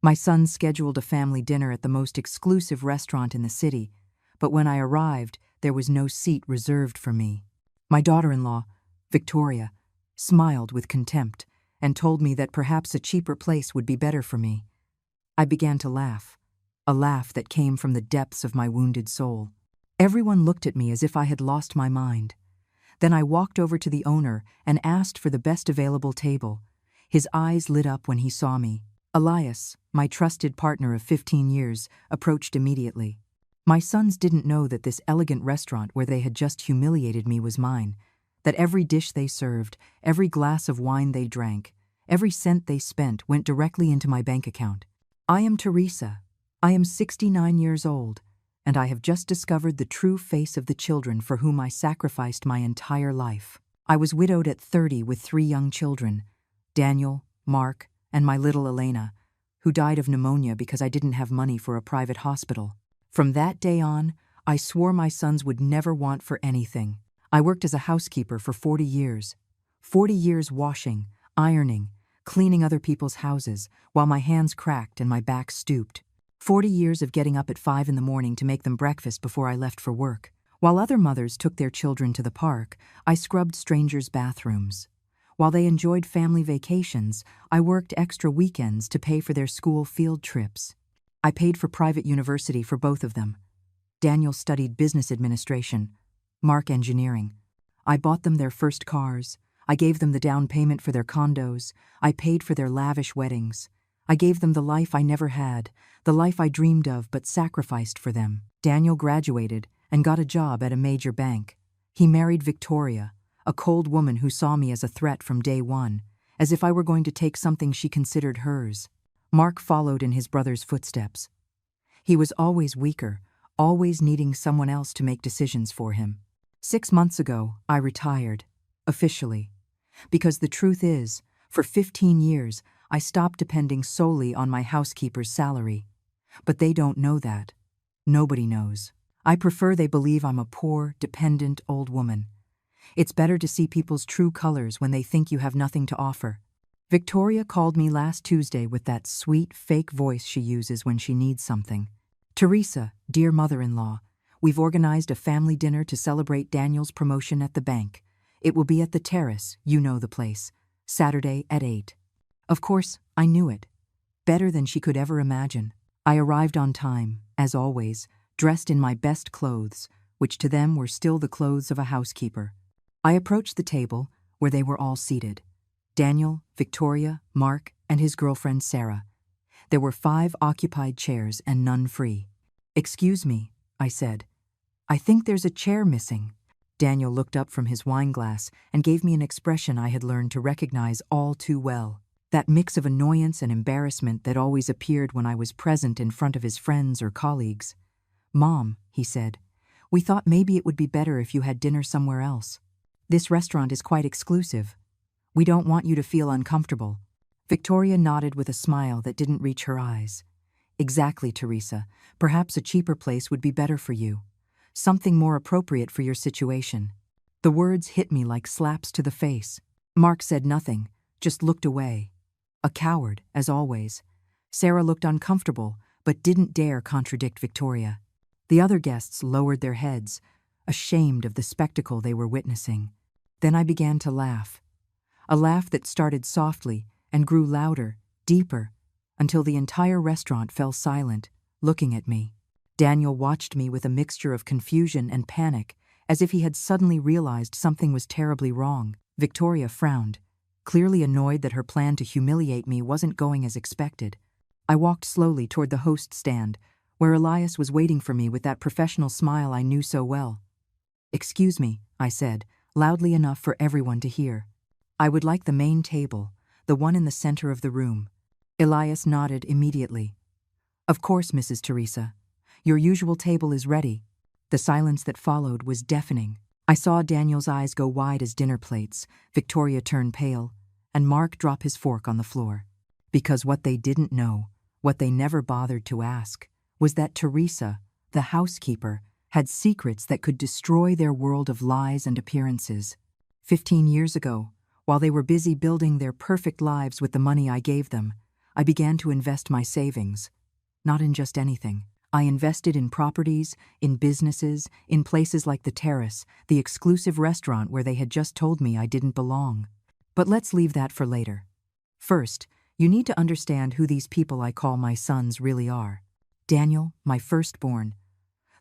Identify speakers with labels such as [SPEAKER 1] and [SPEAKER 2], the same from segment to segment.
[SPEAKER 1] My sons scheduled a family dinner at the most exclusive restaurant in the city, but when I arrived, there was no seat reserved for me. My daughter-in-law, Victoria, smiled with contempt and told me that perhaps a cheaper place would be better for me. I began to laugh, a laugh that came from the depths of my wounded soul. Everyone looked at me as if I had lost my mind. Then I walked over to the owner and asked for the best available table. His eyes lit up when he saw me. Elias, my trusted partner of 15 years, approached immediately. My sons didn't know that this elegant restaurant where they had just humiliated me was mine, that every dish they served, every glass of wine they drank, every cent they spent went directly into my bank account. I am Teresa. I am 69 years old, and I have just discovered the true face of the children for whom I sacrificed my entire life. I was widowed at 30 with 3 young children, Daniel, Mark, and my little Elena, who died of pneumonia because I didn't have money for a private hospital. From that day on, I swore my sons would never want for anything. I worked as a housekeeper for 40 years. 40 years washing, ironing, cleaning other people's houses, while my hands cracked and my back stooped. 40 years of getting up at 5 in the morning to make them breakfast before I left for work. While other mothers took their children to the park, I scrubbed strangers' bathrooms. While they enjoyed family vacations, I worked extra weekends to pay for their school field trips. I paid for private university for both of them. Daniel studied business administration, Mark engineering. I bought them their first cars. I gave them the down payment for their condos. I paid for their lavish weddings. I gave them the life I never had, the life I dreamed of but sacrificed for them. Daniel graduated and got a job at a major bank. He married Victoria, a cold woman who saw me as a threat from day one, as if I were going to take something she considered hers. Mark followed in his brother's footsteps. He was always weaker, always needing someone else to make decisions for him. 6 months ago, I retired, officially. Because the truth is, for 15 years, I stopped depending solely on my housekeeper's salary. But they don't know that. Nobody knows. I prefer they believe I'm a poor, dependent old woman. It's better to see people's true colors when they think you have nothing to offer. Victoria called me last Tuesday with that sweet, fake voice she uses when she needs something. Teresa, dear mother-in-law, we've organized a family dinner to celebrate Daniel's promotion at the bank. It will be at the Terrace, you know the place, Saturday at 8. Of course, I knew it. Better than she could ever imagine. I arrived on time, as always, dressed in my best clothes, which to them were still the clothes of a housekeeper. I approached the table, where they were all seated. Daniel, Victoria, Mark, and his girlfriend Sarah. There were 5 occupied chairs and none free. "Excuse me," I said. "I think there's a chair missing." Daniel looked up from his wineglass and gave me an expression I had learned to recognize all too well. That mix of annoyance and embarrassment that always appeared when I was present in front of his friends or colleagues. "Mom," he said, "we thought maybe it would be better if you had dinner somewhere else. This restaurant is quite exclusive. We don't want you to feel uncomfortable." Victoria nodded with a smile that didn't reach her eyes. "Exactly, Teresa. Perhaps a cheaper place would be better for you. Something more appropriate for your situation." The words hit me like slaps to the face. Mark said nothing, just looked away. A coward, as always. Sarah looked uncomfortable, but didn't dare contradict Victoria. The other guests lowered their heads, ashamed of the spectacle they were witnessing. Then I began to laugh. A laugh that started softly and grew louder, deeper, until the entire restaurant fell silent, looking at me. Daniel watched me with a mixture of confusion and panic, as if he had suddenly realized something was terribly wrong. Victoria frowned, clearly annoyed that her plan to humiliate me wasn't going as expected. I walked slowly toward the host stand, where Elias was waiting for me with that professional smile I knew so well. "Excuse me," I said, loudly enough for everyone to hear. "I would like the main table, the one in the center of the room." Elias nodded immediately. "Of course, Mrs. Teresa. Your usual table is ready." The silence that followed was deafening. I saw Daniel's eyes go wide as dinner plates, Victoria turn pale, and Mark drop his fork on the floor. Because what they didn't know, what they never bothered to ask, was that Teresa, the housekeeper, had secrets that could destroy their world of lies and appearances. 15 years ago, while they were busy building their perfect lives with the money I gave them, I began to invest my savings. Not in just anything. I invested in properties, in businesses, in places like the Terrace, the exclusive restaurant where they had just told me I didn't belong. But let's leave that for later. First, you need to understand who these people I call my sons really are. Daniel, my firstborn,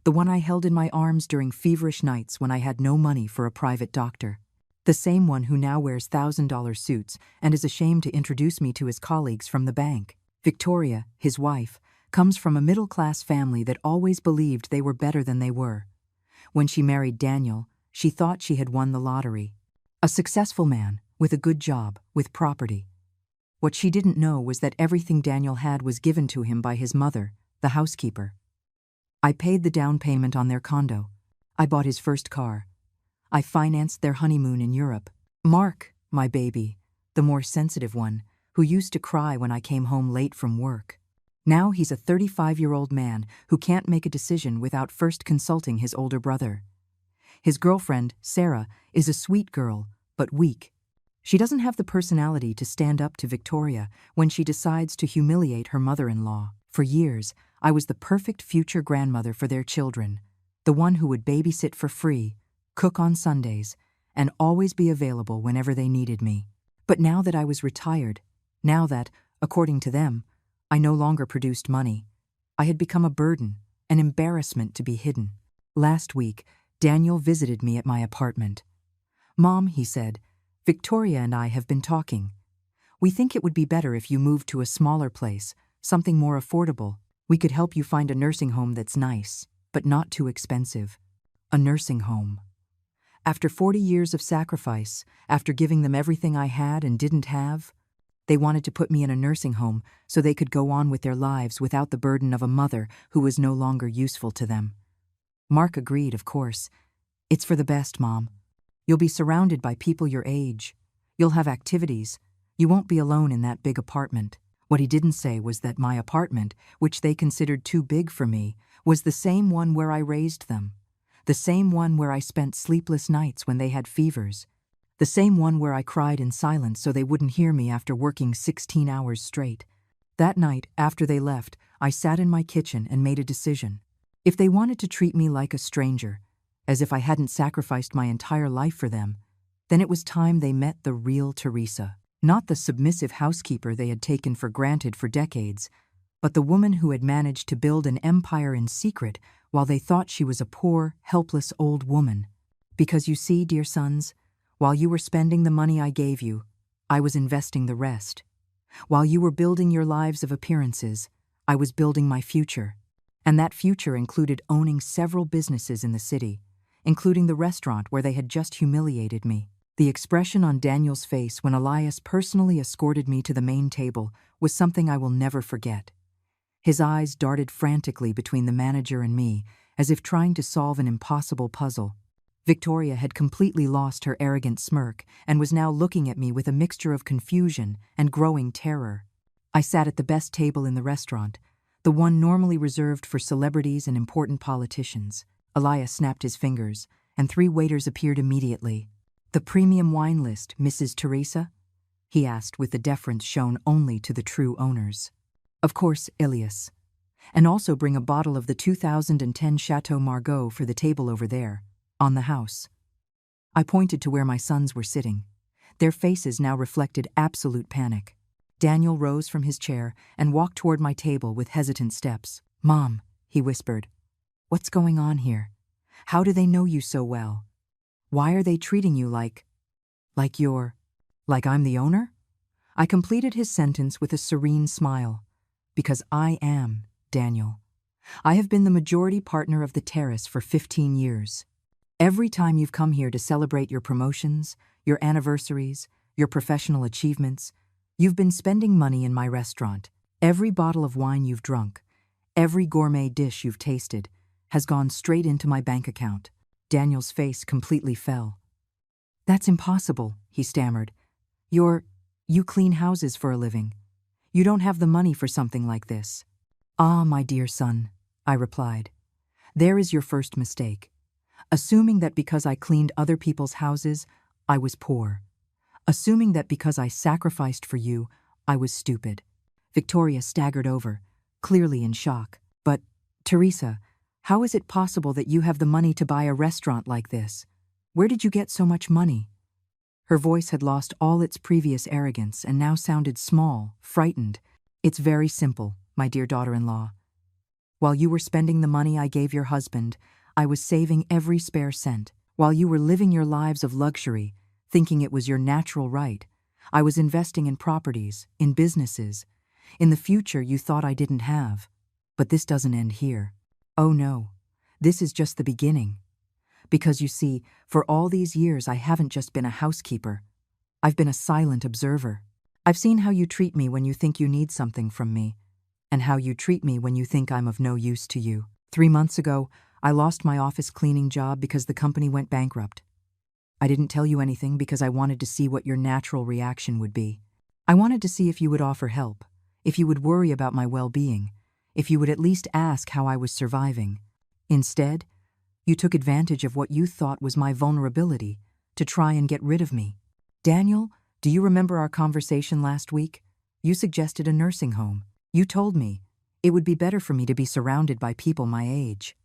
[SPEAKER 1] the one I held in my arms during feverish nights when I had no money for a private doctor. The same one who now wears $1,000 suits and is ashamed to introduce me to his colleagues from the bank. Victoria, his wife, comes from a middle-class family that always believed they were better than they were. When she married Daniel, she thought she had won the lottery. A successful man, with a good job, with property. What she didn't know was that everything Daniel had was given to him by his mother, the housekeeper. I paid the down payment on their condo. I bought his first car. I financed their honeymoon in Europe. Mark, my baby, the more sensitive one, who used to cry when I came home late from work. Now he's a 35-year-old man who can't make a decision without first consulting his older brother. His girlfriend, Sarah, is a sweet girl, but weak. She doesn't have the personality to stand up to Victoria when she decides to humiliate her mother-in-law. For years, I was the perfect future grandmother for their children, the one who would babysit for free, cook on Sundays, and always be available whenever they needed me. But now that I was retired, now that, according to them, I no longer produced money, I had become a burden, an embarrassment to be hidden. Last week, Daniel visited me at my apartment. "Mom," he said, "Victoria and I have been talking. We think it would be better if you moved to a smaller place, something more affordable. We could help you find a nursing home that's nice, but not too expensive." A nursing home. After 40 years of sacrifice, after giving them everything I had and didn't have, they wanted to put me in a nursing home so they could go on with their lives without the burden of a mother who was no longer useful to them. Mark agreed, of course. "It's for the best, Mom. You'll be surrounded by people your age. You'll have activities. You won't be alone in that big apartment." What he didn't say was that my apartment, which they considered too big for me, was the same one where I raised them. The same one where I spent sleepless nights when they had fevers. The same one where I cried in silence so they wouldn't hear me after working 16 hours straight. That night, after they left, I sat in my kitchen and made a decision. If they wanted to treat me like a stranger, as if I hadn't sacrificed my entire life for them, then it was time they met the real Teresa. Not the submissive housekeeper they had taken for granted for decades, but the woman who had managed to build an empire in secret while they thought she was a poor, helpless old woman. Because you see, dear sons, while you were spending the money I gave you, I was investing the rest. While you were building your lives of appearances, I was building my future. And that future included owning several businesses in the city, including the restaurant where they had just humiliated me. The expression on Daniel's face when Elias personally escorted me to the main table was something I will never forget. His eyes darted frantically between the manager and me, as if trying to solve an impossible puzzle. Victoria had completely lost her arrogant smirk and was now looking at me with a mixture of confusion and growing terror. I sat at the best table in the restaurant, the one normally reserved for celebrities and important politicians. Elias snapped his fingers, and 3 waiters appeared immediately. "The premium wine list, Mrs. Teresa?" he asked with the deference shown only to the true owners. "Of course, Elias. And also bring a bottle of the 2010 Chateau Margaux for the table over there, on the house." I pointed to where my sons were sitting. Their faces now reflected absolute panic. Daniel rose from his chair and walked toward my table with hesitant steps. "Mom," he whispered, "what's going on here? How do they know you so well? Why are they treating you like I'm the owner?" I completed his sentence with a serene smile. "Because I am, Daniel. I have been the majority partner of the Terrace for 15 years. Every time you've come here to celebrate your promotions, your anniversaries, your professional achievements, you've been spending money in my restaurant. Every bottle of wine you've drunk, every gourmet dish you've tasted, has gone straight into my bank account." Daniel's face completely fell. "That's impossible," he stammered. You clean houses for a living. You don't have the money for something like this." "Ah, my dear son," I replied, "there is your first mistake. Assuming that because I cleaned other people's houses, I was poor. Assuming that because I sacrificed for you, I was stupid. Victoria staggered over, clearly in shock. But, Teresa, how is it possible that you have the money to buy a restaurant like this? Where did you get so much money? Her voice had lost all its previous arrogance and now sounded small, frightened. It's very simple, my dear daughter-in-law. While you were spending the money I gave your husband, I was saving every spare cent. While you were living your lives of luxury, thinking it was your natural right, I was investing in properties, in businesses, in the future you thought I didn't have. But this doesn't end here. Oh no, this is just the beginning. Because you see, for all these years I haven't just been a housekeeper. I've been a silent observer. I've seen how you treat me when you think you need something from me, and how you treat me when you think I'm of no use to you. 3 months ago, I lost my office cleaning job because the company went bankrupt. I didn't tell you anything because I wanted to see what your natural reaction would be. I wanted to see if you would offer help, if you would worry about my well-being, if you would at least ask how I was surviving. Instead, you took advantage of what you thought was my vulnerability to try and get rid of me. Daniel, do you remember our conversation last week? You suggested a nursing home. You told me it would be better for me to be surrounded by people my age.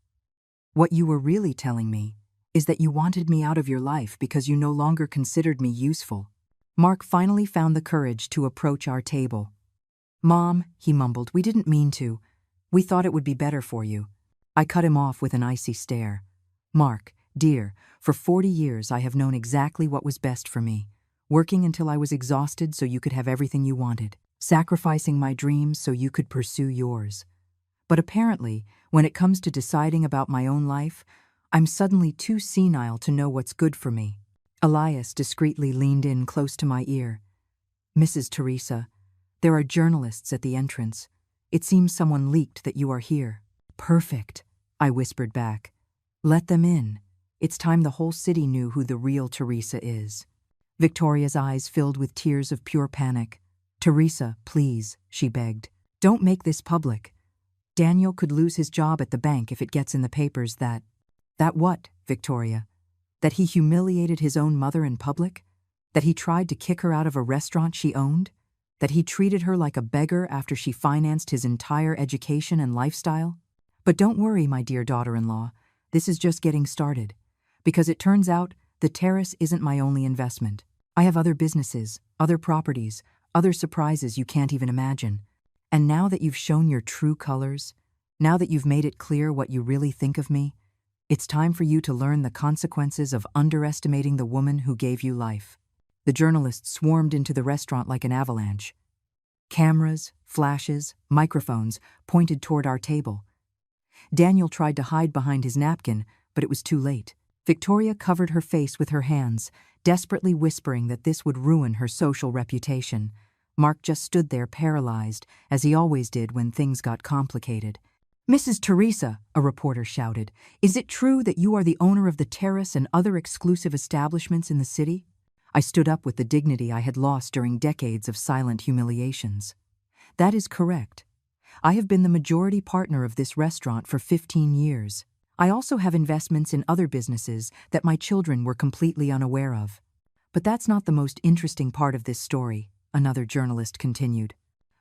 [SPEAKER 1] What you were really telling me is that you wanted me out of your life because you no longer considered me useful. Mark finally found the courage to approach our table. Mom, he mumbled, we didn't mean to. We thought it would be better for you. I cut him off with an icy stare. Mark, dear, for 40 years I have known exactly what was best for me, working until I was exhausted so you could have everything you wanted, sacrificing my dreams so you could pursue yours. But apparently, when it comes to deciding about my own life, I'm suddenly too senile to know what's good for me. Elias discreetly leaned in close to my ear. Mrs. Teresa, there are journalists at the entrance. It seems someone leaked that you are here. Perfect, I whispered back. Let them in. It's time the whole city knew who the real Teresa is. Victoria's eyes filled with tears of pure panic. Teresa, please, she begged. Don't make this public. Daniel could lose his job at the bank if it gets in the papers that… That what, Victoria? That he humiliated his own mother in public? That he tried to kick her out of a restaurant she owned? That he treated her like a beggar after she financed his entire education and lifestyle? But don't worry, my dear daughter-in-law. This is just getting started. Because it turns out the terrace isn't my only investment. I have other businesses, other properties, other surprises you can't even imagine. And now that you've shown your true colors, now that you've made it clear what you really think of me, it's time for you to learn the consequences of underestimating the woman who gave you life. The journalists swarmed into the restaurant like an avalanche. Cameras, flashes, microphones pointed toward our table. Daniel tried to hide behind his napkin, but it was too late. Victoria covered her face with her hands, desperately whispering that this would ruin her social reputation. Mark just stood there paralyzed, as he always did when things got complicated. Mrs. Teresa, a reporter shouted, is it true that you are the owner of the terrace and other exclusive establishments in the city? I stood up with the dignity I had lost during decades of silent humiliations. That is correct. I have been the majority partner of this restaurant for 15 years. I also have investments in other businesses that my children were completely unaware of. But that's not the most interesting part of this story, another journalist continued.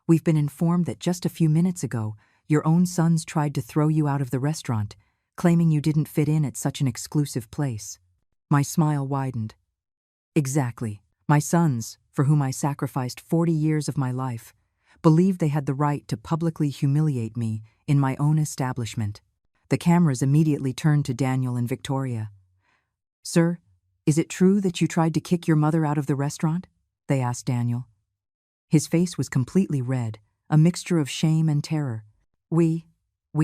[SPEAKER 1] We've been informed that just a few minutes ago, your own sons tried to throw you out of the restaurant, claiming you didn't fit in at such an exclusive place. My smile widened. Exactly. My sons, for whom I sacrificed 40 years of my life, believed they had the right to publicly humiliate me in my own establishment. The cameras immediately turned to Daniel and Victoria. Sir, is it true that you tried to kick your mother out of the restaurant? They asked Daniel. His face was completely red, a mixture of shame and terror. We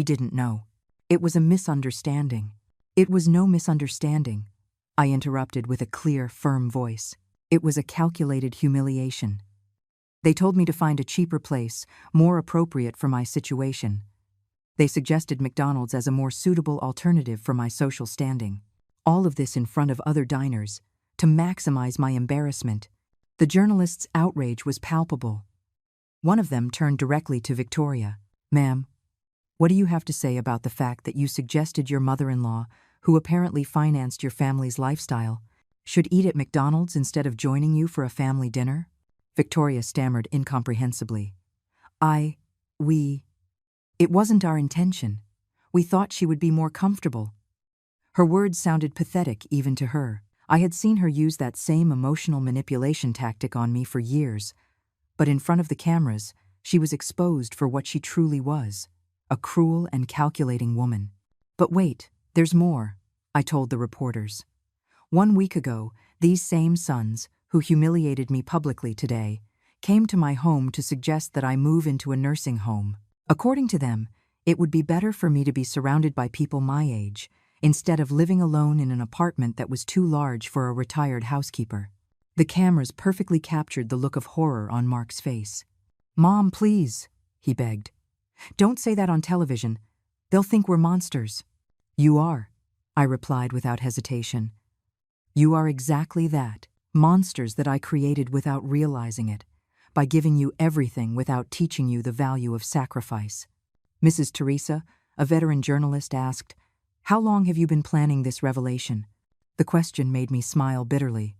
[SPEAKER 1] didn't know. It was a misunderstanding. It was no misunderstanding, I interrupted with a clear, firm voice. It was a calculated humiliation. They told me to find a cheaper place, more appropriate for my situation. They suggested McDonald's as a more suitable alternative for my social standing. All of this in front of other diners, to maximize my embarrassment. The journalists' outrage was palpable. One of them turned directly to Victoria. Ma'am, what do you have to say about the fact that you suggested your mother-in-law, who apparently financed your family's lifestyle, should eat at McDonald's instead of joining you for a family dinner? Victoria stammered incomprehensibly. I, we, it wasn't our intention. We thought she would be more comfortable. Her words sounded pathetic even to her. I had seen her use that same emotional manipulation tactic on me for years, but in front of the cameras, she was exposed for what she truly was, a cruel and calculating woman. But wait, there's more, I told the reporters. 1 week ago, these same sons, who humiliated me publicly today, came to my home to suggest that I move into a nursing home. According to them, it would be better for me to be surrounded by people my age, instead of living alone in an apartment that was too large for a retired housekeeper. The cameras perfectly captured the look of horror on Mark's face. "Mom, please," he begged. "Don't say that on television. They'll think we're monsters." "You are," I replied without hesitation. "You are exactly that, monsters that I created without realizing it, by giving you everything without teaching you the value of sacrifice." Mrs. Teresa, a veteran journalist, asked, "How long have you been planning this revelation?" The question made me smile bitterly.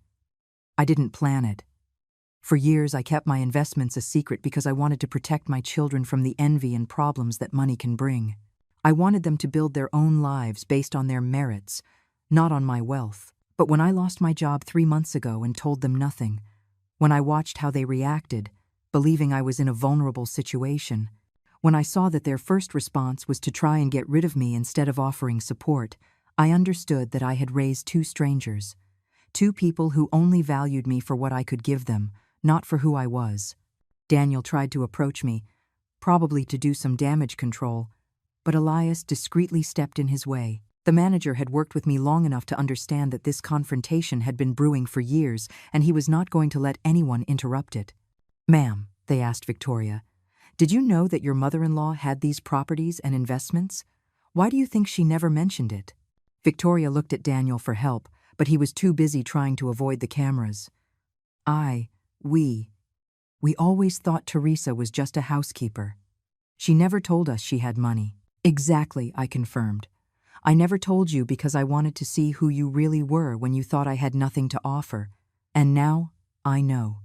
[SPEAKER 1] I didn't plan it. For years, I kept my investments a secret because I wanted to protect my children from the envy and problems that money can bring. I wanted them to build their own lives based on their merits, not on my wealth. But when I lost my job 3 months ago and told them nothing, when I watched how they reacted, believing I was in a vulnerable situation, when I saw that their first response was to try and get rid of me instead of offering support, I understood that I had raised 2 strangers, 2 people who only valued me for what I could give them, not for who I was. Daniel tried to approach me, probably to do some damage control, but Elias discreetly stepped in his way. The manager had worked with me long enough to understand that this confrontation had been brewing for years, and he was not going to let anyone interrupt it. "Ma'am," they asked Victoria, "did you know that your mother-in-law had these properties and investments? Why do you think she never mentioned it?" Victoria looked at Daniel for help, but he was too busy trying to avoid the cameras. We always thought Teresa was just a housekeeper. She never told us she had money." "Exactly," I confirmed. "I never told you because I wanted to see who you really were when you thought I had nothing to offer. And now, I know.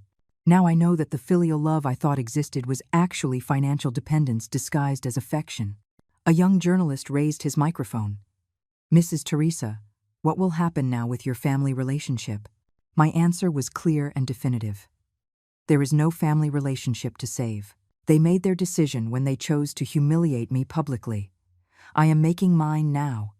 [SPEAKER 1] Now I know that the filial love I thought existed was actually financial dependence disguised as affection." A young journalist raised his microphone. "Mrs. Teresa, what will happen now with your family relationship?" My answer was clear and definitive. There is no family relationship to save. They made their decision when they chose to humiliate me publicly. I am making mine now.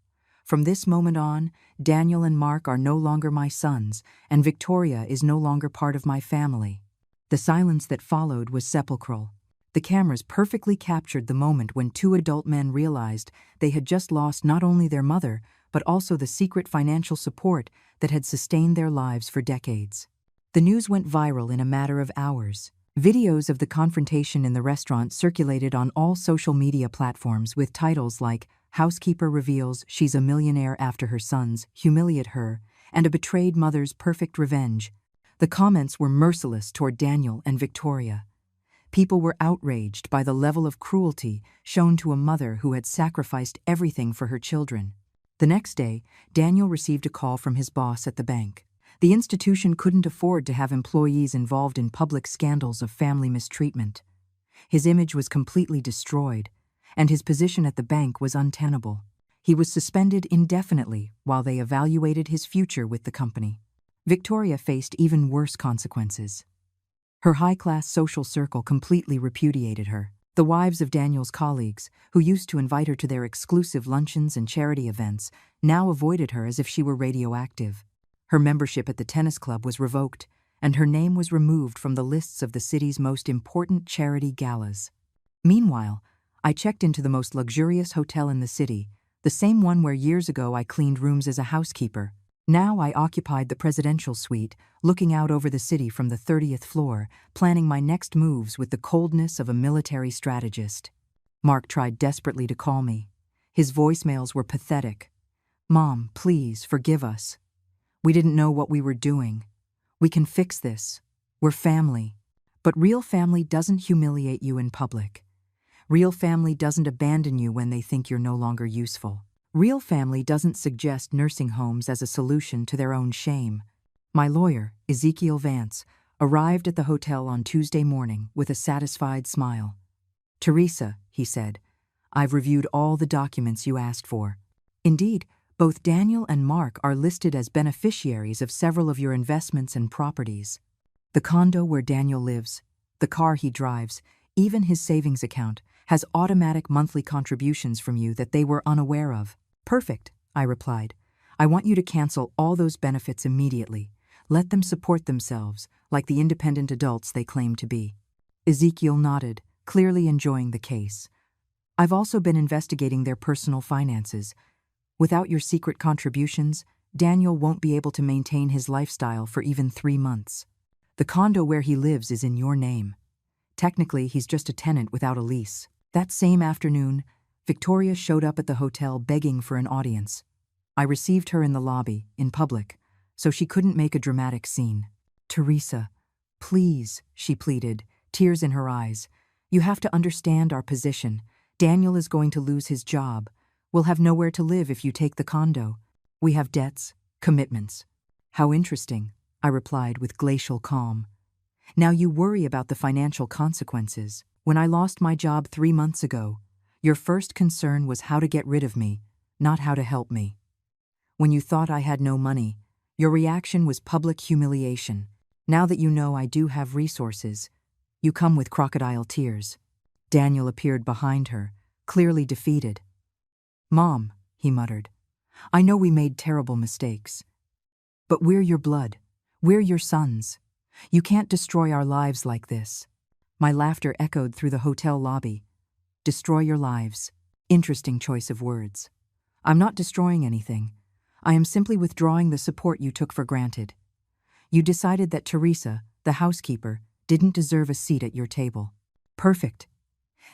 [SPEAKER 1] From this moment on, Daniel and Mark are no longer my sons, and Victoria is no longer part of my family. The silence that followed was sepulchral. The cameras perfectly captured the moment when 2 adult men realized they had just lost not only their mother, but also the secret financial support that had sustained their lives for decades. The news went viral in a matter of hours. Videos of the confrontation in the restaurant circulated on all social media platforms with titles like "Housekeeper Reveals She's a Millionaire After Her Sons Humiliate Her" and "A Betrayed Mother's Perfect Revenge." The comments were merciless toward Daniel and Victoria. People were outraged by the level of cruelty shown to a mother who had sacrificed everything for her children. The next day, Daniel received a call from his boss at the bank. The institution couldn't afford to have employees involved in public scandals of family mistreatment. His image was completely destroyed, and his position at the bank was untenable. He was suspended indefinitely while they evaluated his future with the company. Victoria faced even worse consequences. Her high-class social circle completely repudiated her. The wives of Daniel's colleagues, who used to invite her to their exclusive luncheons and charity events, now avoided her as if she were radioactive. Her membership at the tennis club was revoked, and her name was removed from the lists of the city's most important charity galas. Meanwhile, I checked into the most luxurious hotel in the city, the same one where years ago I cleaned rooms as a housekeeper. Now I occupied the presidential suite, looking out over the city from the 30th floor, planning my next moves with the coldness of a military strategist. Mark tried desperately to call me. His voicemails were pathetic. "Mom, please, forgive us. We didn't know what we were doing. We can fix this. We're family." But real family doesn't humiliate you in public. Real family doesn't abandon you when they think you're no longer useful. Real family doesn't suggest nursing homes as a solution to their own shame. My lawyer, Ezekiel Vance, arrived at the hotel on Tuesday morning with a satisfied smile. "Teresa," he said, "I've reviewed all the documents you asked for. Indeed, both Daniel and Mark are listed as beneficiaries of several of your investments and properties. The condo where Daniel lives, the car he drives, even his savings account, has automatic monthly contributions from you that they were unaware of." "Perfect," I replied. "I want you to cancel all those benefits immediately. Let them support themselves, like the independent adults they claim to be." Ezekiel nodded, clearly enjoying the case. "I've also been investigating their personal finances. Without your secret contributions, Daniel won't be able to maintain his lifestyle for even 3 months. The condo where he lives is in your name. Technically, he's just a tenant without a lease." That same afternoon, Victoria showed up at the hotel begging for an audience. I received her in the lobby, in public, so she couldn't make a dramatic scene. "Teresa, please," she pleaded, tears in her eyes. "You have to understand our position. Daniel is going to lose his job. We'll have nowhere to live if you take the condo. We have debts, commitments." "How interesting," I replied with glacial calm. "Now you worry about the financial consequences. When I lost my job 3 months ago, your first concern was how to get rid of me, not how to help me. When you thought I had no money, your reaction was public humiliation. Now that you know I do have resources, you come with crocodile tears." Daniel appeared behind her, clearly defeated. "Mom," he muttered, "I know we made terrible mistakes. But we're your blood. We're your sons. You can't destroy our lives like this." My laughter echoed through the hotel lobby. "Destroy your lives." Interesting choice of words. I'm not destroying anything. I am simply withdrawing the support you took for granted. You decided that Teresa, the housekeeper, didn't deserve a seat at your table. Perfect.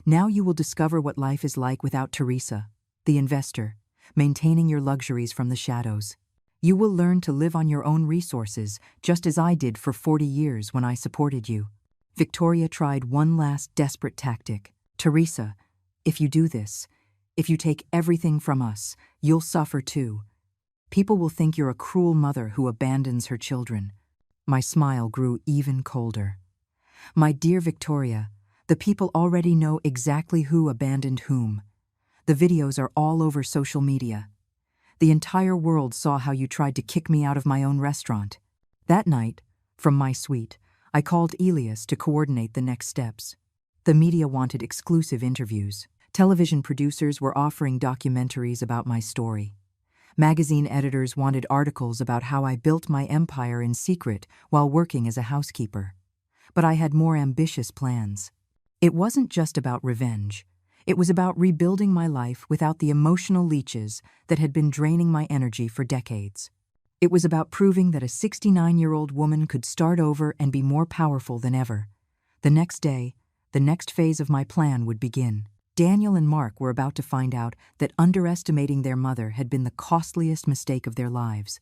[SPEAKER 1] Now you will discover what life is like without Teresa, the investor, maintaining your luxuries from the shadows. You will learn to live on your own resources, just as I did for 40 years when I supported you. Victoria tried one last desperate tactic. "Teresa, if you do this, if you take everything from us, you'll suffer too. People will think you're a cruel mother who abandons her children." My smile grew even colder. "My dear Victoria, the people already know exactly who abandoned whom. The videos are all over social media. The entire world saw how you tried to kick me out of my own restaurant." That night, from my suite, I called Elias to coordinate the next steps. The media wanted exclusive interviews. Television producers were offering documentaries about my story. Magazine editors wanted articles about how I built my empire in secret while working as a housekeeper. But I had more ambitious plans. It wasn't just about revenge. It was about rebuilding my life without the emotional leeches that had been draining my energy for decades. It was about proving that a 69-year-old woman could start over and be more powerful than ever. The next day, the next phase of my plan would begin. Daniel and Mark were about to find out that underestimating their mother had been the costliest mistake of their lives.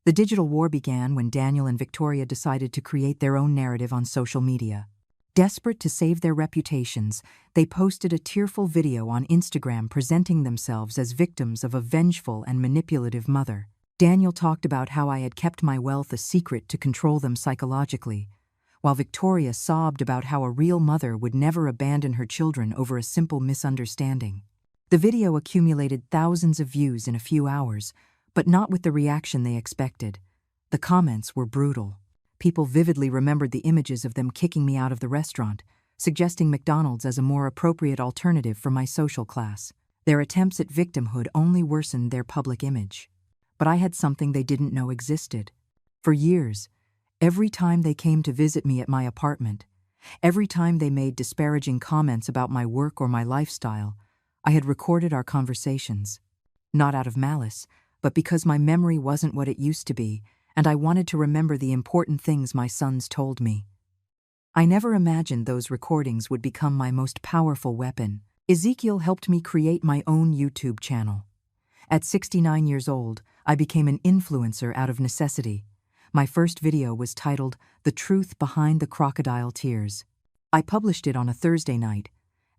[SPEAKER 1] The digital war began when Daniel and Victoria decided to create their own narrative on social media. Desperate to save their reputations, they posted a tearful video on Instagram presenting themselves as victims of a vengeful and manipulative mother. Daniel talked about how I had kept my wealth a secret to control them psychologically, while Victoria sobbed about how a real mother would never abandon her children over a simple misunderstanding. The video accumulated thousands of views in a few hours, but not with the reaction they expected. The comments were brutal. People vividly remembered the images of them kicking me out of the restaurant, suggesting McDonald's as a more appropriate alternative for my social class. Their attempts at victimhood only worsened their public image. But I had something they didn't know existed. For years, every time they came to visit me at my apartment, every time they made disparaging comments about my work or my lifestyle, I had recorded our conversations. Not out of malice, but because my memory wasn't what it used to be, and I wanted to remember the important things my sons told me. I never imagined those recordings would become my most powerful weapon. Ezekiel helped me create my own YouTube channel. At 69 years old, I became an influencer out of necessity. My first video was titled "The Truth Behind the Crocodile Tears." I published it on a Thursday night,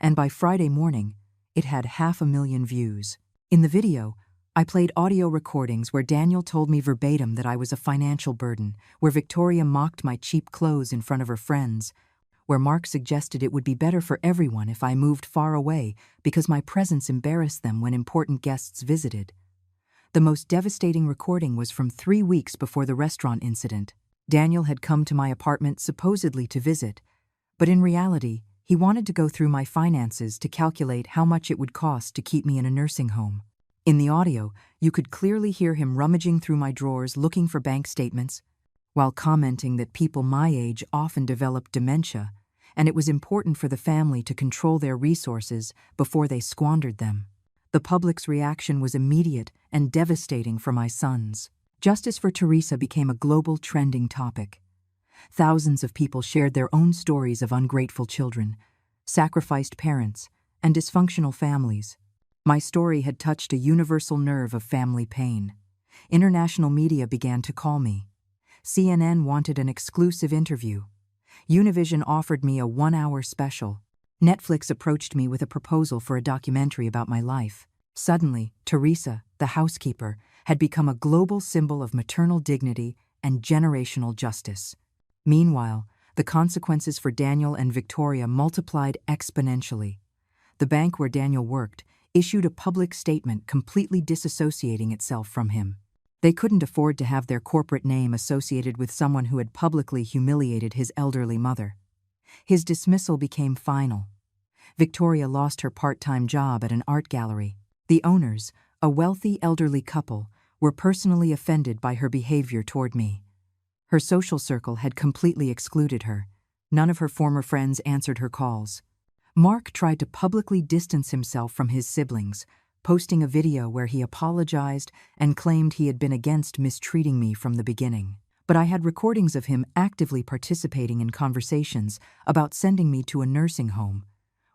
[SPEAKER 1] and by Friday morning, it had 500,000 views. In the video, I played audio recordings where Daniel told me verbatim that I was a financial burden, where Victoria mocked my cheap clothes in front of her friends, where Mark suggested it would be better for everyone if I moved far away because my presence embarrassed them when important guests visited. The most devastating recording was from 3 weeks before the restaurant incident. Daniel had come to my apartment supposedly to visit, but in reality, he wanted to go through my finances to calculate how much it would cost to keep me in a nursing home. In the audio, you could clearly hear him rummaging through my drawers looking for bank statements, while commenting that people my age often develop dementia, and it was important for the family to control their resources before they squandered them. The public's reaction was immediate and devastating for my sons. Justice for Teresa became a global trending topic. Thousands of people shared their own stories of ungrateful children, sacrificed parents, and dysfunctional families. My story had touched a universal nerve of family pain. International media began to call me. CNN wanted an exclusive interview. Univision offered me a 1-hour special. Netflix approached me with a proposal for a documentary about my life. Suddenly, Teresa, the housekeeper, had become a global symbol of maternal dignity and generational justice. Meanwhile, the consequences for Daniel and Victoria multiplied exponentially. The bank where Daniel worked issued a public statement completely disassociating itself from him. They couldn't afford to have their corporate name associated with someone who had publicly humiliated his elderly mother. His dismissal became final. Victoria lost her part-time job at an art gallery. The owners, a wealthy elderly couple, were personally offended by her behavior toward me. Her social circle had completely excluded her. None of her former friends answered her calls. Mark tried to publicly distance himself from his siblings, posting a video where he apologized and claimed he had been against mistreating me from the beginning. But I had recordings of him actively participating in conversations about sending me to a nursing home,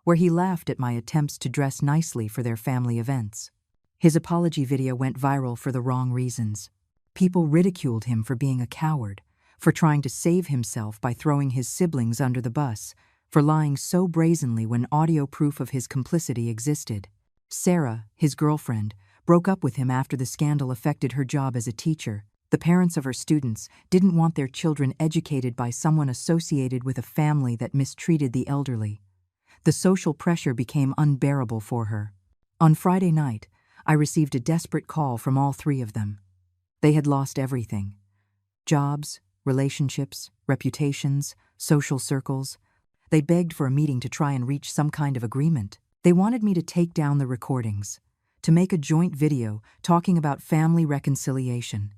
[SPEAKER 1] where he laughed at my attempts to dress nicely for their family events. His apology video went viral for the wrong reasons. People ridiculed him for being a coward, for trying to save himself by throwing his siblings under the bus, for lying so brazenly when audio proof of his complicity existed. Sarah, his girlfriend, broke up with him after the scandal affected her job as a teacher. The parents of her students didn't want their children educated by someone associated with a family that mistreated the elderly. The social pressure became unbearable for her. On Friday night, I received a desperate call from all 3 of them. They had lost everything: jobs, relationships, reputations, social circles. They begged for a meeting to try and reach some kind of agreement. They wanted me to take down the recordings, to make a joint video talking about family reconciliation,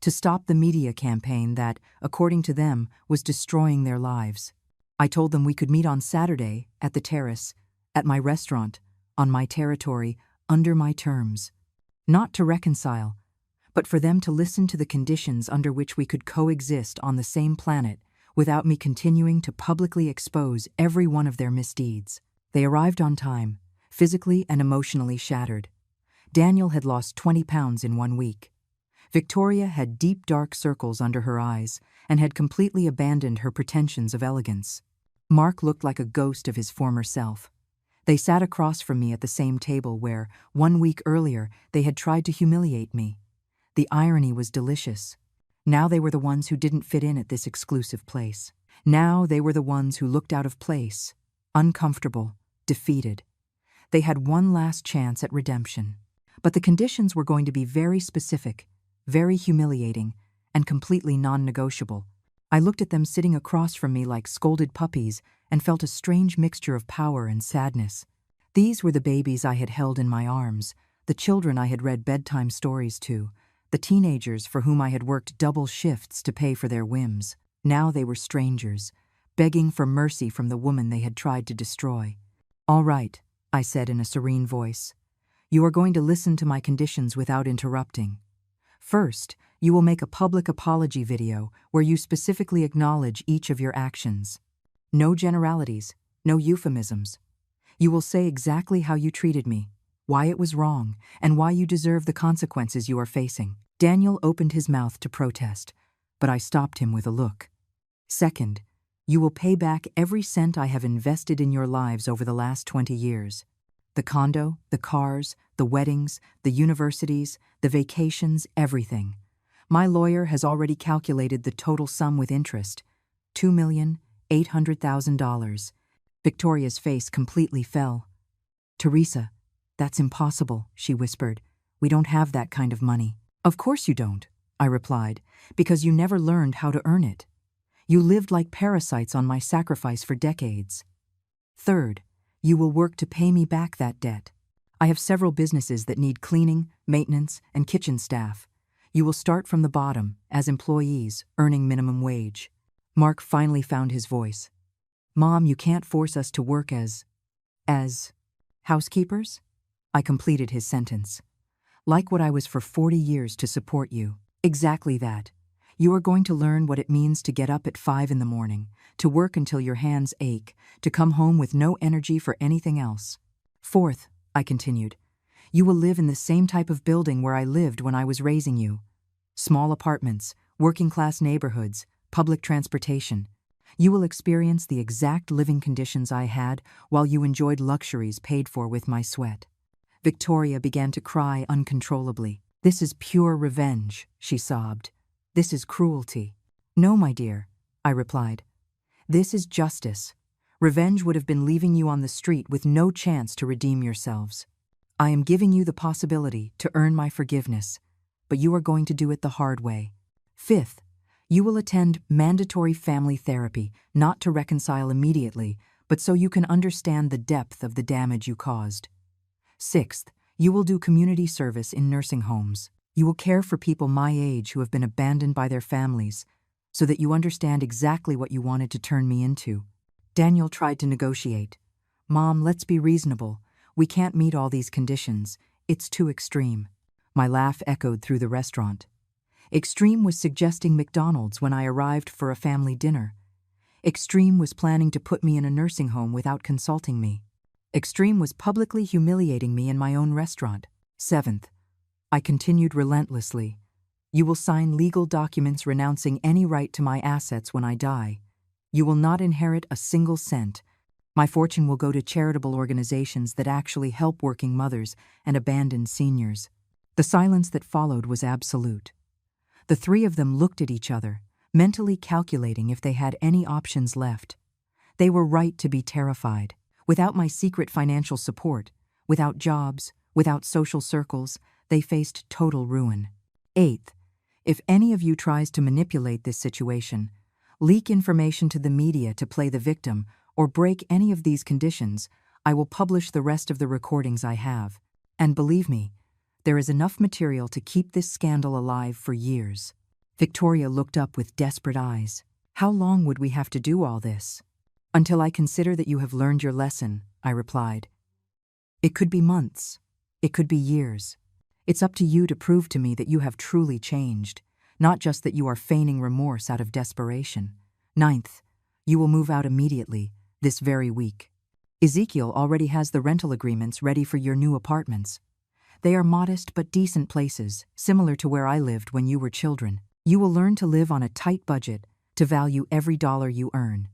[SPEAKER 1] to stop the media campaign that, according to them, was destroying their lives. I told them we could meet on Saturday, at the terrace, at my restaurant, on my territory, under my terms. Not to reconcile, but for them to listen to the conditions under which we could coexist on the same planet without me continuing to publicly expose every one of their misdeeds. They arrived on time, physically and emotionally shattered. Daniel had lost 20 pounds in 1 week. Victoria had deep dark circles under her eyes and had completely abandoned her pretensions of elegance. Mark looked like a ghost of his former self. They sat across from me at the same table where, 1 week earlier, they had tried to humiliate me. The irony was delicious. Now they were the ones who didn't fit in at this exclusive place. Now they were the ones who looked out of place, uncomfortable, defeated. They had one last chance at redemption. But the conditions were going to be very specific, very humiliating, and completely non-negotiable. I looked at them sitting across from me like scolded puppies and felt a strange mixture of power and sadness. These were the babies I had held in my arms, the children I had read bedtime stories to, the teenagers for whom I had worked double shifts to pay for their whims. Now they were strangers, begging for mercy from the woman they had tried to destroy. "All right," I said in a serene voice. "You are going to listen to my conditions without interrupting. First, you will make a public apology video where you specifically acknowledge each of your actions. No generalities, no euphemisms. You will say exactly how you treated me, why it was wrong, and why you deserve the consequences you are facing." Daniel opened his mouth to protest, but I stopped him with a look. "Second, you will pay back every cent I have invested in your lives over the last 20 years. The condo, the cars, the weddings, the universities, the vacations, everything. My lawyer has already calculated the total sum with interest: $800,000. Victoria's face completely fell. "Teresa, that's impossible," she whispered. "We don't have that kind of money." "Of course you don't," I replied, "because you never learned how to earn it. You lived like parasites on my sacrifice for decades. Third, you will work to pay me back that debt. I have several businesses that need cleaning, maintenance, and kitchen staff. You will start from the bottom, as employees, earning minimum wage." Mark finally found his voice. "Mom, you can't force us to work as housekeepers?" I completed his sentence. "Like what I was for 40 years to support you." "Exactly that. You are going to learn what it means to get up at 5 in the morning, to work until your hands ache, to come home with no energy for anything else. Fourth," I continued, "you will live in the same type of building where I lived when I was raising you. Small apartments, working-class neighborhoods, public transportation. You will experience the exact living conditions I had while you enjoyed luxuries paid for with my sweat." Victoria began to cry uncontrollably. "This is pure revenge," she sobbed. "This is cruelty." "No, my dear," I replied. "This is justice. Revenge would have been leaving you on the street with no chance to redeem yourselves. I am giving you the possibility to earn my forgiveness, but you are going to do it the hard way. Fifth, you will attend mandatory family therapy, not to reconcile immediately, but so you can understand the depth of the damage you caused. Sixth, you will do community service in nursing homes. You will care for people my age who have been abandoned by their families, so that you understand exactly what you wanted to turn me into." Daniel tried to negotiate. "Mom, let's be reasonable. We can't meet all these conditions. It's too extreme." My laugh echoed through the restaurant. Extreme was suggesting McDonald's when I arrived for a family dinner. Extreme was planning to put me in a nursing home without consulting me. Extreme was publicly humiliating me in my own restaurant. Seventh, I continued relentlessly, you will sign legal documents renouncing any right to my assets when I die. You will not inherit a single cent. My fortune will go to charitable organizations that actually help working mothers and abandoned seniors. The silence that followed was absolute. The three of them looked at each other, mentally calculating if they had any options left. They were right to be terrified. Without my secret financial support, without jobs, without social circles, they faced total ruin. Eighth, if any of you tries to manipulate this situation, leak information to the media to play the victim, or break any of these conditions, I will publish the rest of the recordings I have. And believe me, there is enough material to keep this scandal alive for years. Victoria looked up with desperate eyes. How long would we have to do all this? Until I consider that you have learned your lesson, I replied. It could be months. It could be years. It's up to you to prove to me that you have truly changed, not just that you are feigning remorse out of desperation. Ninth, you will move out immediately, this very week. Ezekiel already has the rental agreements ready for your new apartments. They are modest but decent places, similar to where I lived when you were children. You will learn to live on a tight budget, to value every dollar you earn.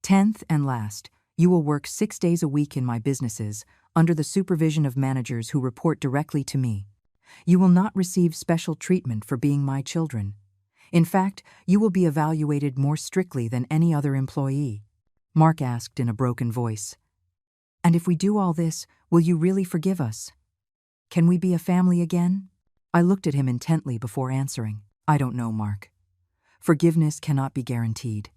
[SPEAKER 1] 10th and last, you will work 6 days a week in my businesses, under the supervision of managers who report directly to me. You will not receive special treatment for being my children. In fact, you will be evaluated more strictly than any other employee. Mark asked in a broken voice. And if we do all this, will you really forgive us? Can we be a family again? I looked at him intently before answering. I don't know, Mark. Forgiveness cannot be guaranteed.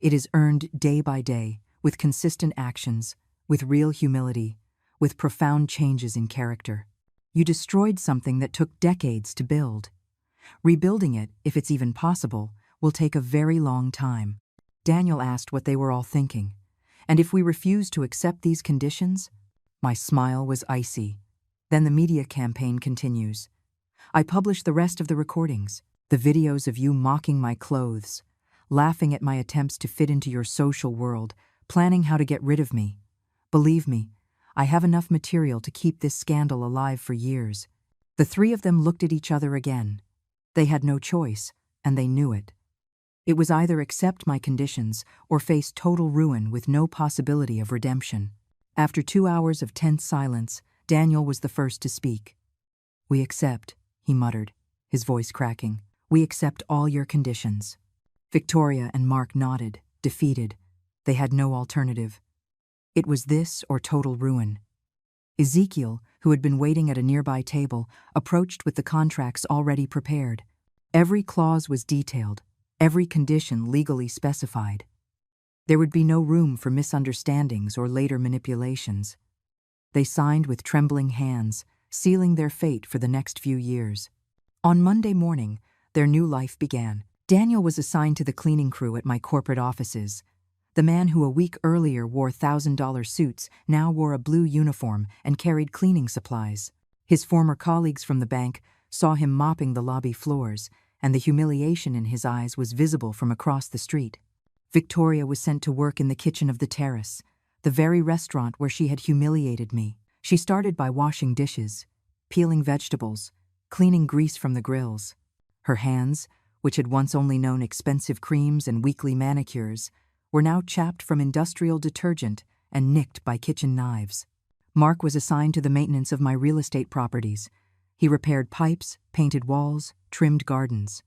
[SPEAKER 1] It is earned day by day, with consistent actions, with real humility, with profound changes in character. You destroyed something that took decades to build. Rebuilding it, if it's even possible, will take a very long time. Daniel asked what they were all thinking. And if we refused to accept these conditions? My smile was icy. Then the media campaign continues. I publish the rest of the recordings, the videos of you mocking my clothes, laughing at my attempts to fit into your social world, planning how to get rid of me. Believe me, I have enough material to keep this scandal alive for years. The three of them looked at each other again. They had no choice, and they knew it. It was either accept my conditions or face total ruin with no possibility of redemption. After 2 hours of tense silence, Daniel was the first to speak. We accept, he muttered, his voice cracking. We accept all your conditions. Victoria and Mark nodded, defeated, They had no alternative. It was this or total ruin. Ezekiel, who had been waiting at a nearby table, approached with the contracts already prepared. Every clause was detailed, every condition legally specified. There would be no room for misunderstandings or later manipulations. They signed with trembling hands, sealing their fate for the next few years. On Monday morning, their new life began. Daniel was assigned to the cleaning crew at my corporate offices. The man who a week earlier wore $1,000 suits now wore a blue uniform and carried cleaning supplies. His former colleagues from the bank saw him mopping the lobby floors, and the humiliation in his eyes was visible from across the street. Victoria was sent to work in the kitchen of the Terrace, the very restaurant where she had humiliated me. She started by washing dishes, peeling vegetables, cleaning grease from the grills. Her hands, which had once only known expensive creams and weekly manicures, were now chapped from industrial detergent and nicked by kitchen knives. Mark was assigned to the maintenance of my real estate properties. He repaired pipes, painted walls, trimmed gardens.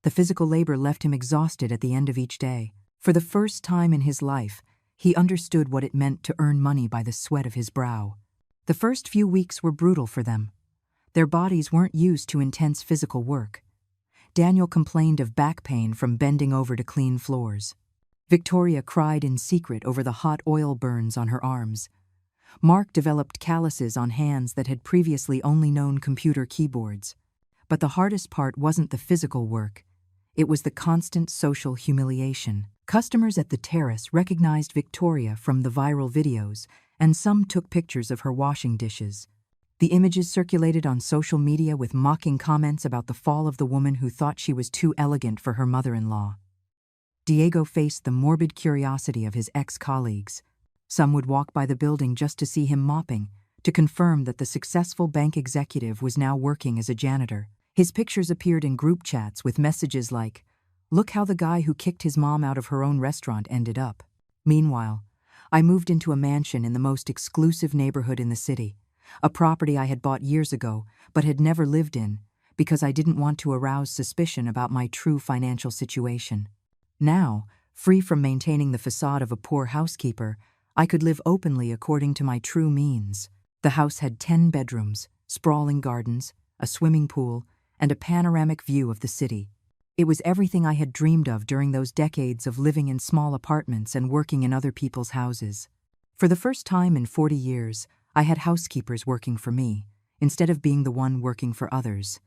[SPEAKER 1] The physical labor left him exhausted at the end of each day. For the first time in his life, he understood what it meant to earn money by the sweat of his brow. The first few weeks were brutal for them. Their bodies weren't used to intense physical work. Daniel complained of back pain from bending over to clean floors. Victoria cried in secret over the hot oil burns on her arms. Mark developed calluses on hands that had previously only known computer keyboards. But the hardest part wasn't the physical work. It was the constant social humiliation. Customers at the Terrace recognized Victoria from the viral videos, and some took pictures of her washing dishes. The images circulated on social media with mocking comments about the fall of the woman who thought she was too elegant for her mother-in-law. Diego faced the morbid curiosity of his ex-colleagues. Some would walk by the building just to see him mopping, to confirm that the successful bank executive was now working as a janitor. His pictures appeared in group chats with messages like, "Look how the guy who kicked his mom out of her own restaurant ended up." Meanwhile, I moved into a mansion in the most exclusive neighborhood in the city, a property I had bought years ago but had never lived in because I didn't want to arouse suspicion about my true financial situation. Now, free from maintaining the facade of a poor housekeeper, I could live openly according to my true means. The house had 10 bedrooms, sprawling gardens, a swimming pool, and a panoramic view of the city. It was everything I had dreamed of during those decades of living in small apartments and working in other people's houses. For the first time in 40 years, I had housekeepers working for me, instead of being the one working for others.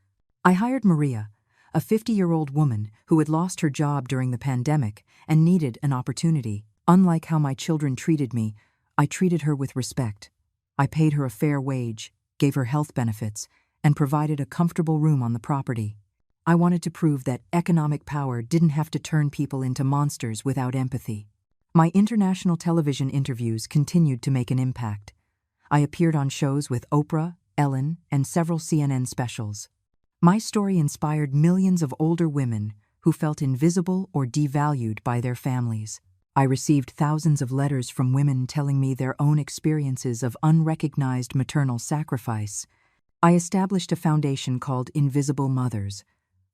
[SPEAKER 1] I hired Maria, a 50-year-old woman who had lost her job during the pandemic and needed an opportunity. Unlike how my children treated me, I treated her with respect. I paid her a fair wage, gave her health benefits, and provided a comfortable room on the property. I wanted to prove that economic power didn't have to turn people into monsters without empathy. My international television interviews continued to make an impact. I appeared on shows with Oprah, Ellen, and several CNN specials. My story inspired millions of older women who felt invisible or devalued by their families. I received thousands of letters from women telling me their own experiences of unrecognized maternal sacrifice. I established a foundation called Invisible Mothers,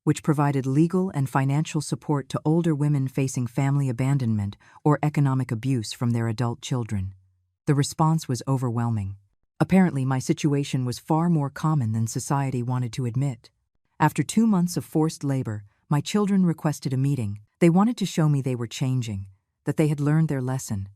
[SPEAKER 1] which provided legal and financial support to older women facing family abandonment or economic abuse from their adult children. The response was overwhelming. Apparently, my situation was far more common than society wanted to admit. After 2 months of forced labor, my children requested a meeting. They wanted to show me they were changing, that they had learned their lesson.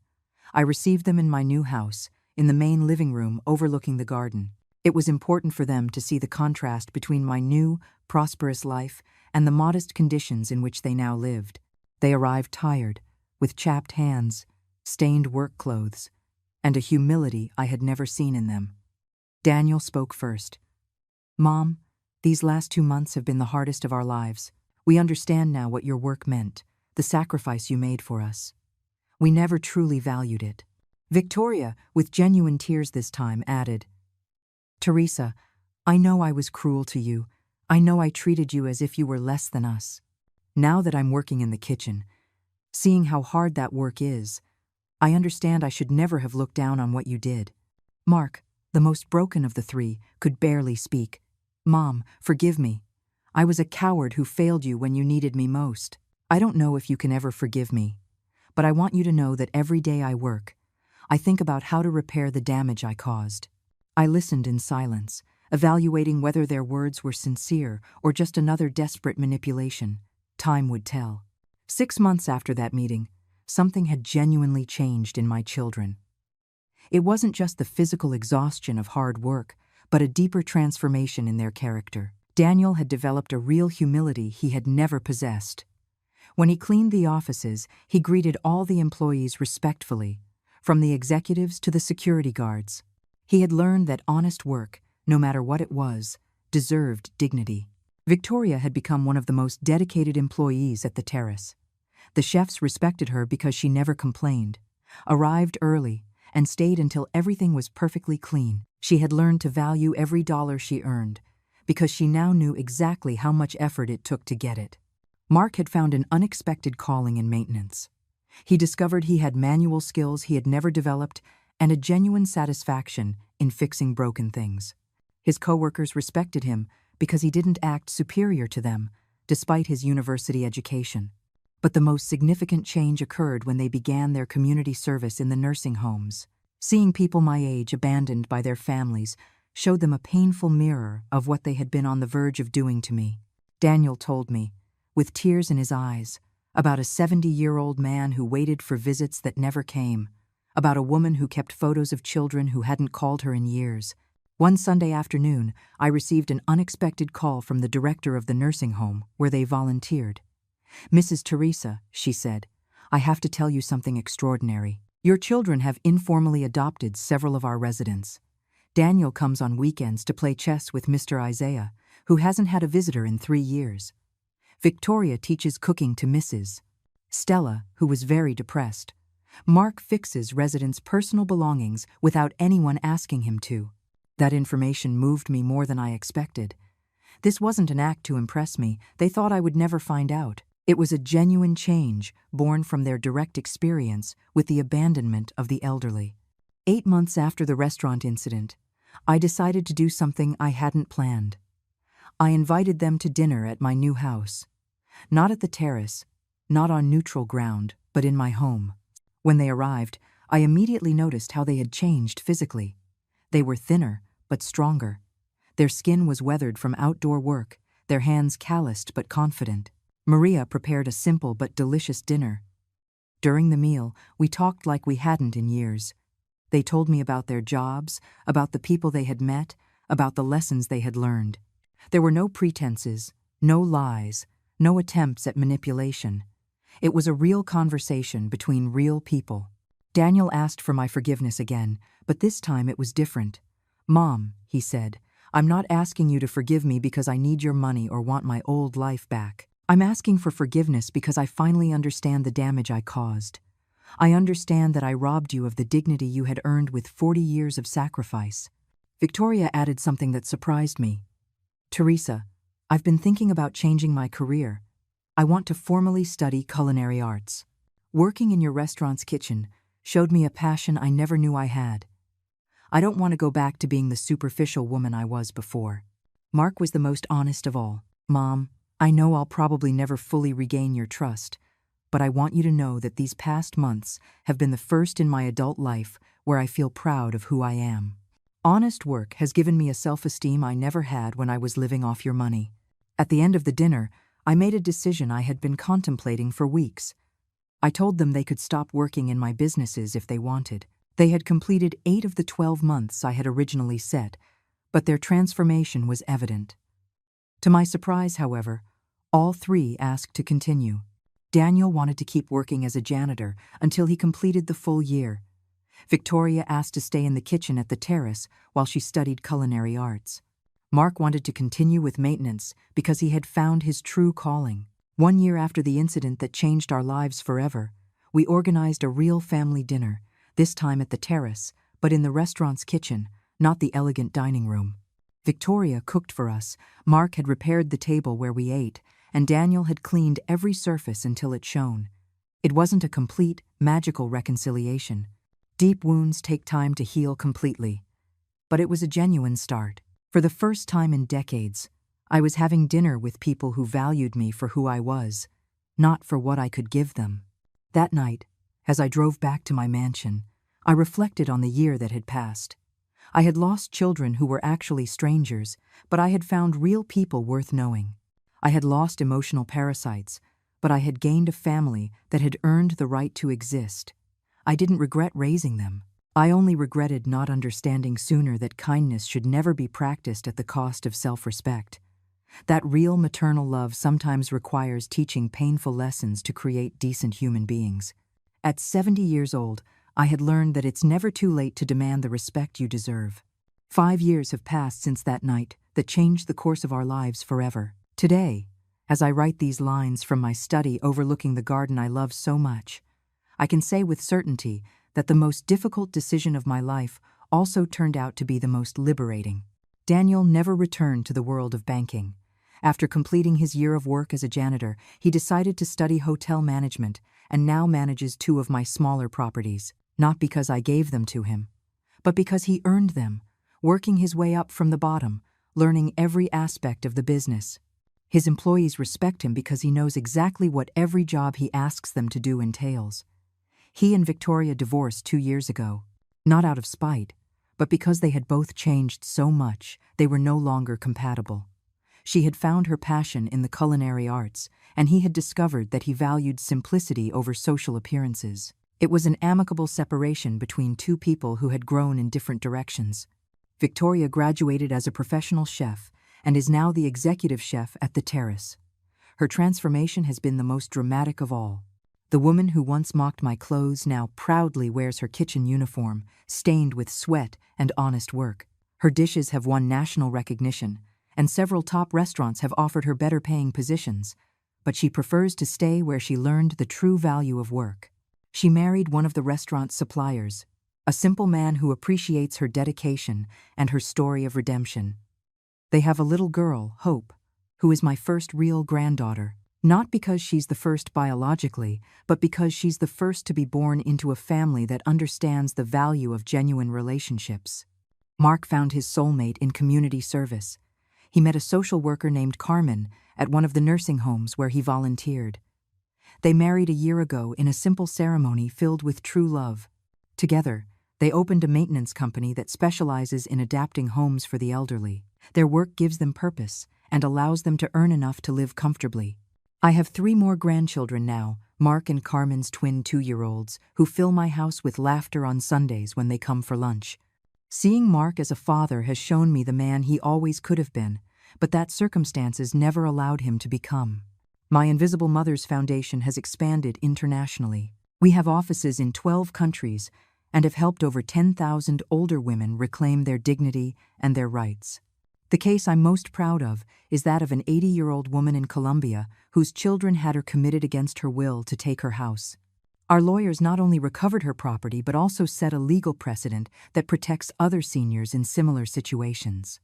[SPEAKER 1] I received them in my new house, in the main living room overlooking the garden. It was important for them to see the contrast between my new, prosperous life and the modest conditions in which they now lived. They arrived tired, with chapped hands, stained work clothes, and a humility I had never seen in them. Daniel spoke first. "Mom, these last 2 months have been the hardest of our lives. We understand now what your work meant, the sacrifice you made for us. We never truly valued it." Victoria, with genuine tears this time, added, "Teresa, I know I was cruel to you. I know I treated you as if you were less than us. Now that I'm working in the kitchen, seeing how hard that work is, I understand I should never have looked down on what you did." Mark, the most broken of the three, could barely speak. "Mom, forgive me. I was a coward who failed you when you needed me most. I don't know if you can ever forgive me, but I want you to know that every day I work, I think about how to repair the damage I caused." I listened in silence, evaluating whether their words were sincere or just another desperate manipulation. Time would tell. 6 months after that meeting, something had genuinely changed in my children. It wasn't just the physical exhaustion of hard work, but a deeper transformation in their character. Daniel had developed a real humility he had never possessed. When he cleaned the offices, he greeted all the employees respectfully, from the executives to the security guards. He had learned that honest work, no matter what it was, deserved dignity. Victoria had become one of the most dedicated employees at the terrace. The chefs respected her because she never complained, arrived early, and stayed until everything was perfectly clean. She had learned to value every dollar she earned, because she now knew exactly how much effort it took to get it. Mark had found an unexpected calling in maintenance. He discovered he had manual skills he had never developed and a genuine satisfaction in fixing broken things. His coworkers respected him because he didn't act superior to them, despite his university education. But the most significant change occurred when they began their community service in the nursing homes. Seeing people my age abandoned by their families showed them a painful mirror of what they had been on the verge of doing to me. Daniel told me, with tears in his eyes, about a 70-year-old man who waited for visits that never came, about a woman who kept photos of children who hadn't called her in years. One Sunday afternoon, I received an unexpected call from the director of the nursing home where they volunteered. "Mrs. Teresa," she said, "I have to tell you something extraordinary. Your children have informally adopted several of our residents. Daniel comes on weekends to play chess with Mr. Isaiah, who hasn't had a visitor in 3 years. Victoria teaches cooking to Mrs. Stella, who was very depressed. Mark fixes residents' personal belongings without anyone asking him to." That information moved me more than I expected. This wasn't an act to impress me. They thought I would never find out. It was a genuine change born from their direct experience with the abandonment of the elderly. 8 months after the restaurant incident, I decided to do something I hadn't planned. I invited them to dinner at my new house. Not at the terrace, not on neutral ground, but in my home. When they arrived, I immediately noticed how they had changed physically. They were thinner, but stronger. Their skin was weathered from outdoor work, their hands calloused but confident. Maria prepared a simple but delicious dinner. During the meal, we talked like we hadn't in years. They told me about their jobs, about the people they had met, about the lessons they had learned. There were no pretenses, no lies, no attempts at manipulation. It was a real conversation between real people. Daniel asked for my forgiveness again, but this time it was different. "Mom," he said, "I'm not asking you to forgive me because I need your money or want my old life back. I'm asking for forgiveness because I finally understand the damage I caused. I understand that I robbed you of the dignity you had earned with 40 years of sacrifice." Victoria added something that surprised me. "Teresa, I've been thinking about changing my career. I want to formally study culinary arts. Working in your restaurant's kitchen showed me a passion I never knew I had. I don't want to go back to being the superficial woman I was before." Mark was the most honest of all. "Mom, I know I'll probably never fully regain your trust, but I want you to know that these past months have been the first in my adult life where I feel proud of who I am. Honest work has given me a self-esteem I never had when I was living off your money." At the end of the dinner, I made a decision I had been contemplating for weeks. I told them they could stop working in my businesses if they wanted. They had completed 8 of the 12 months I had originally set, but their transformation was evident. To my surprise, however, all 3 asked to continue. Daniel wanted to keep working as a janitor until he completed the full year. Victoria asked to stay in the kitchen at the terrace while she studied culinary arts. Mark wanted to continue with maintenance because he had found his true calling. 1 year after the incident that changed our lives forever, we organized a real family dinner, this time at the terrace, but in the restaurant's kitchen, not the elegant dining room. Victoria cooked for us, Mark had repaired the table where we ate, and Daniel had cleaned every surface until it shone. It wasn't a complete, magical reconciliation. Deep wounds take time to heal completely. But it was a genuine start. For the first time in decades, I was having dinner with people who valued me for who I was, not for what I could give them. That night, As I drove back to my mansion, I reflected on the year that had passed. I had lost children who were actually strangers, but I had found real people worth knowing. I had lost emotional parasites, but I had gained a family that had earned the right to exist. I didn't regret raising them. I only regretted not understanding sooner that kindness should never be practiced at the cost of self-respect. That real maternal love sometimes requires teaching painful lessons to create decent human beings. At 70 years old, I had learned that it's never too late to demand the respect you deserve. 5 years have passed since that night that changed the course of our lives forever. Today, as I write these lines from my study overlooking the garden I love so much, I can say with certainty that the most difficult decision of my life also turned out to be the most liberating. Daniel never returned to the world of banking. After completing his year of work as a janitor, he decided to study hotel management and now manages 2 of my smaller properties, not because I gave them to him, but because he earned them, working his way up from the bottom, learning every aspect of the business. His employees respect him because he knows exactly what every job he asks them to do entails. He and Victoria divorced 2 years ago, not out of spite, but because they had both changed so much they were no longer compatible. She had found her passion in the culinary arts, and he had discovered that he valued simplicity over social appearances. It was an amicable separation between 2 people who had grown in different directions. Victoria graduated as a professional chef and is now the executive chef at the Terrace. Her transformation has been the most dramatic of all. The woman who once mocked my clothes now proudly wears her kitchen uniform, stained with sweat and honest work. Her dishes have won national recognition, and several top restaurants have offered her better-paying positions, but she prefers to stay where she learned the true value of work. She married one of the restaurant's suppliers, a simple man who appreciates her dedication and her story of redemption. They have a little girl, Hope, who is my first real granddaughter, not because she's the first biologically, but because she's the first to be born into a family that understands the value of genuine relationships. Mark found his soulmate in community service. He met a social worker named Carmen at one of the nursing homes where he volunteered. They married a year ago in a simple ceremony filled with true love. Together, they opened a maintenance company that specializes in adapting homes for the elderly. Their work gives them purpose and allows them to earn enough to live comfortably. I have 3 more grandchildren now, Mark and Carmen's twin 2-year-olds, who fill my house with laughter on Sundays when they come for lunch. Seeing Mark as a father has shown me the man he always could have been, but that circumstances never allowed him to become. My Invisible Mothers Foundation has expanded internationally. We have offices in 12 countries and have helped over 10,000 older women reclaim their dignity and their rights. The case I'm most proud of is that of an 80-year-old woman in Colombia whose children had her committed against her will to take her house. Our lawyers not only recovered her property but also set a legal precedent that protects other seniors in similar situations.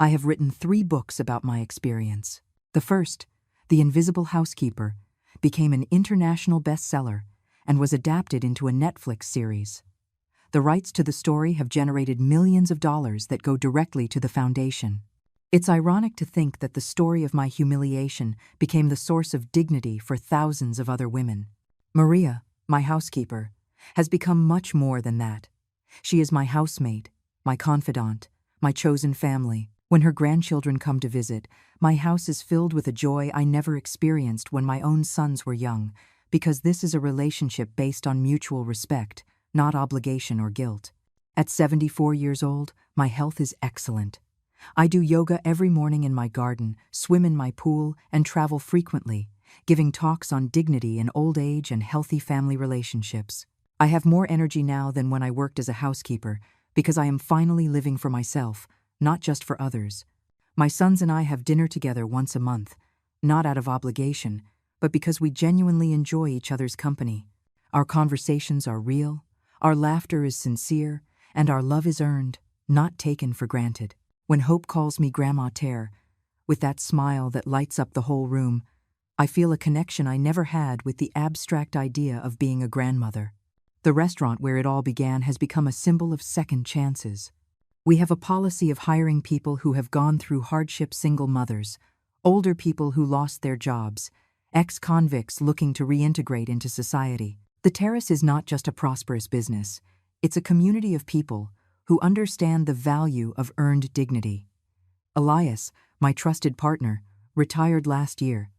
[SPEAKER 1] I have written 3 books about my experience. The first, The Invisible Housekeeper, became an international bestseller and was adapted into a Netflix series. The rights to the story have generated millions of dollars that go directly to the foundation. It's ironic to think that the story of my humiliation became the source of dignity for thousands of other women. Maria, my housekeeper, has become much more than that. She is my housemate, my confidant, my chosen family. When her grandchildren come to visit, my house is filled with a joy I never experienced when my own sons were young, because this is a relationship based on mutual respect, not obligation or guilt. At 74 years old, my health is excellent. I do yoga every morning in my garden, swim in my pool, and travel frequently, giving talks on dignity in old age and healthy family relationships. I have more energy now than when I worked as a housekeeper, because I am finally living for myself, not just for others. My sons and I have dinner together once a month, not out of obligation, but because we genuinely enjoy each other's company. Our conversations are real, our laughter is sincere, and our love is earned, not taken for granted. When Hope calls me Grandma Terre, with that smile that lights up the whole room, I feel a connection I never had with the abstract idea of being a grandmother. The restaurant where it all began has become a symbol of second chances. We have a policy of hiring people who have gone through hardship, single mothers, older people who lost their jobs, ex-convicts looking to reintegrate into society. The terrace is not just a prosperous business, it's a community of people who understand the value of earned dignity. Elias, my trusted partner, retired last year.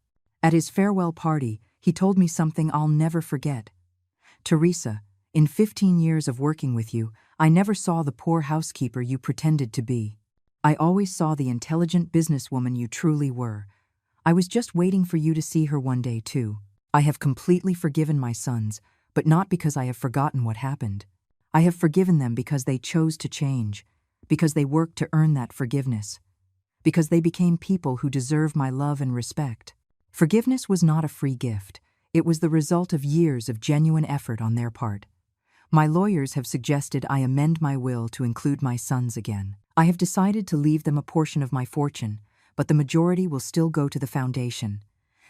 [SPEAKER 1] At his farewell party, he told me something I'll never forget. Teresa, in 15 years of working with you, I never saw the poor housekeeper you pretended to be. I always saw the intelligent businesswoman you truly were. I was just waiting for you to see her one day, too. I have completely forgiven my sons, but not because I have forgotten what happened. I have forgiven them because they chose to change, because they worked to earn that forgiveness, because they became people who deserve my love and respect. Forgiveness was not a free gift. It was the result of years of genuine effort on their part. My lawyers have suggested I amend my will to include my sons again. I have decided to leave them a portion of my fortune, but the majority will still go to the foundation.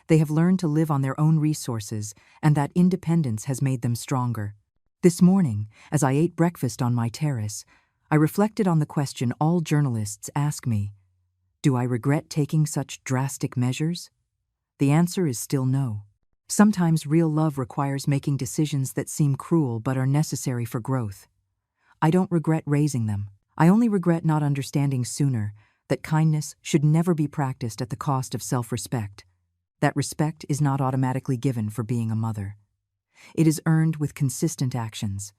[SPEAKER 1] They have learned to live on their own resources, and that independence has made them stronger. This morning, as I ate breakfast on my terrace, I reflected on the question all journalists ask me: do I regret taking such drastic measures? The answer is still no. Sometimes real love requires making decisions that seem cruel but are necessary for growth. I don't regret raising them. I only regret not understanding sooner that kindness should never be practiced at the cost of self-respect. That respect is not automatically given for being a mother. It is earned with consistent actions.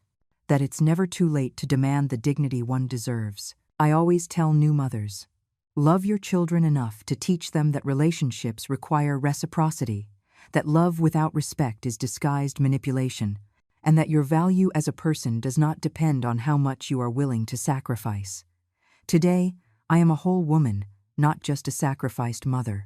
[SPEAKER 1] That it's never too late to demand the dignity one deserves. I always tell new mothers, love your children enough to teach them that relationships require reciprocity, that love without respect is disguised manipulation, and that your value as a person does not depend on how much you are willing to sacrifice. Today, I am a whole woman, not just a sacrificed mother.